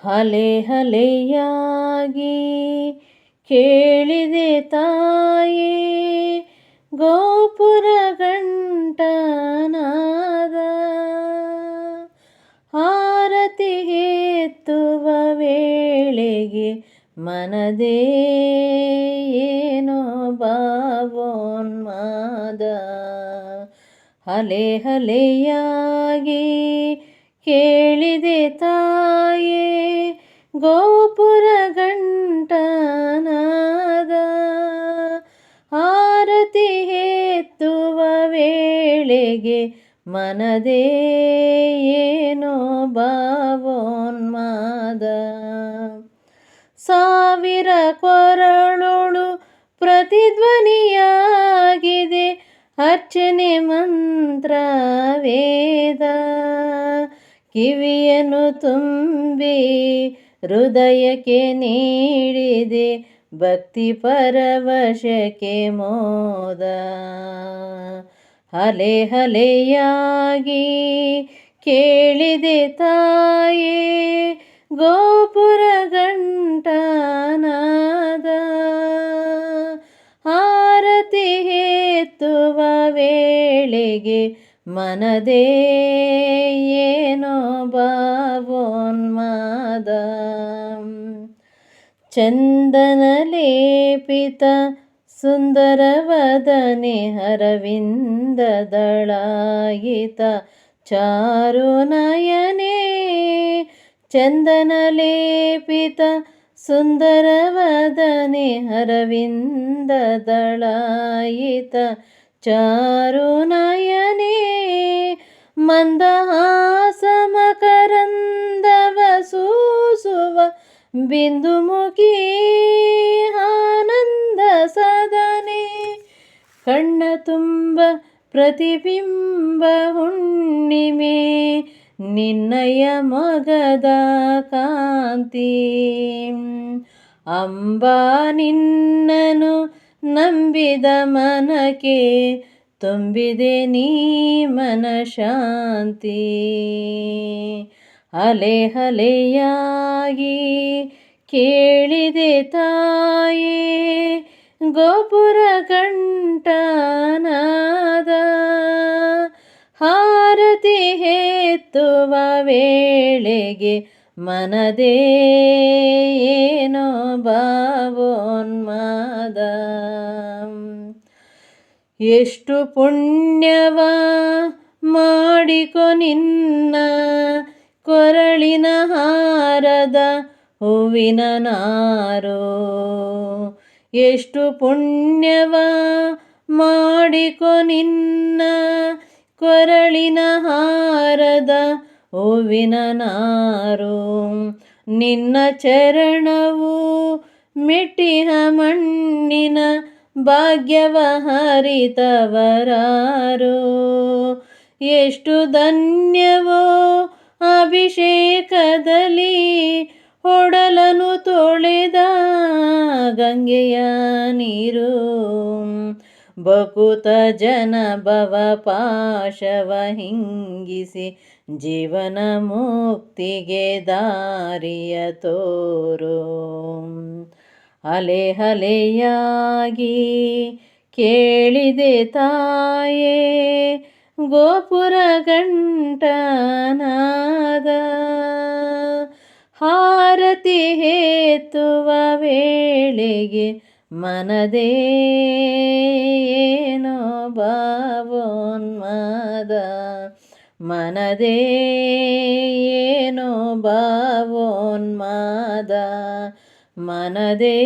ಹಲೆಯಾಗಿ ಕೇಳಿದೆ ತಾಯೇ ಗೋಪುರ ಗಂಟನಾದ. ಆರತಿ ಎತ್ತುವ ವೇಳೆಗೆ ಮನದೇ ಏನೋ ಭಾವೋನ್ಮಾದ. ಹಲೆಯಾಗಿ ಕೇಳಿದೆ ತಾಯೇ ಗೋಪುರ ಗಂಟನಾದ. ಆರತಿ ಎತ್ತುವ ವೇಳೆಗೆ ಮನದೇ ಏನೋ ಭಾವೋನ್ಮಾದ. ಸಾವಿರ ಕೊರಳೊಳು ಪ್ರತಿಧ್ವನಿಯಾಗಿದೆ ಅರ್ಚನೆ ಮಂತ್ರ ವೇದ. ಕಿವಿಯನ್ನು ತುಂಬಿ ಹೃದಯಕ್ಕೆ ನೀಡಿದೆ ಭಕ್ತಿ ಪರವಶಕ್ಕೆ ಮೋದ. ಹಲೆಯಾಗಿ ಕೇಳಿದೆ ತಾಯೇ ಗೋಪುರ ಗಂಟನಾದ. ಆರತಿ ಎತ್ತುವ ವೇಳೆಗೆ ಮನದೇ ಏನೋ ಭಾವೋನ್ಮಾದ. ಚಂದನ ಲೇಪಿತ ಸುಂದರವದನೆ ಅರವಿಂದ ದಳಾಯಿತ ಚಾರು ನಯನೇ. ಚಂದನ ಲೇಪಿತ ಸುಂದರವದನೆ ಅರವಿಂದ ದಳಾಯಿತ ಚಾರು ನಯನೇ. ಮಂದಹಾಸ ಮಕರಂದವ ಸೂಸುವ ಬಿಂದುಮುಖಿ ಆನಂದ ಸದನೆ. ಕಣ್ಣ ತುಂಬ ಪ್ರತಿಬಿಂಬ ಹುಣ್ಣಿಮೆ ನಿನ್ನಯ ಮೊಗದ ಕಾಂತಿ. ಅಂಬಾ ನಿನ್ನನು ನಂಬಿದ ಮನಕ್ಕೆ ತುಂಬಿದೆ ನೀ ಮನ ಶಾಂತಿ. ಹಲೆಯಾಗಿ ಕೇಳಿದೆ ತಾಯೇ ಗೋಪುರ ಗಂಟನಾದ. ಆರತಿ ಎತ್ತುವ ವೇಳೆಗೆ ಮನದೇ ಏನೋ ಭಾವೋನ್ಮಾದ. ಎಷ್ಟು ಪುಣ್ಯವ ಮಾಡಿಕೊ ನಿನ್ನ ಕೊರಳಿನ ಹಾರದ ಹೂವಿನ ನಾರು. ಎಷ್ಟು ಪುಣ್ಯವ ಮಾಡಿಕೊ ನಿನ್ನ ಕೊರಳಿನ ಹಾರದ ಹೂವಿನ ನಾರು. ನಿನ್ನ ಚರಣವು ಮೆಟ್ಟಿಹ ಮಣ್ಣಿನ ಭಾಗ್ಯವ ಹರಿತವರಾರು. ಎಷ್ಟು ಧನ್ಯವೋ ಅಭಿಷೇಕದಲ್ಲಿ ಒಡಲನು ತೊಳೆದ ಗಂಗೆಯ ನೀರು. ಬಕುತ ಜನ ಭವ ಪಾಶವ ಹಿಂಗಿಸಿ ಜೀವನ ಮುಕ್ತಿಗೆ ದಾರಿಯ ತೋರು. ಹಲೆಯಾಗಿ ಕೇಳಿದೆ ತಾಯೇ ಗೋಪುರ ಗಂಟನಾದ. ಆರತಿ ಎತ್ತುವ ವೇಳೆಗೆ ಮನದೇ ಏನೋ ಭಾವೋನ್ಮಾದ. ಮನದೇ ಏನೋ ಭಾವೋನ್ಮಾದ. ಮನದೇ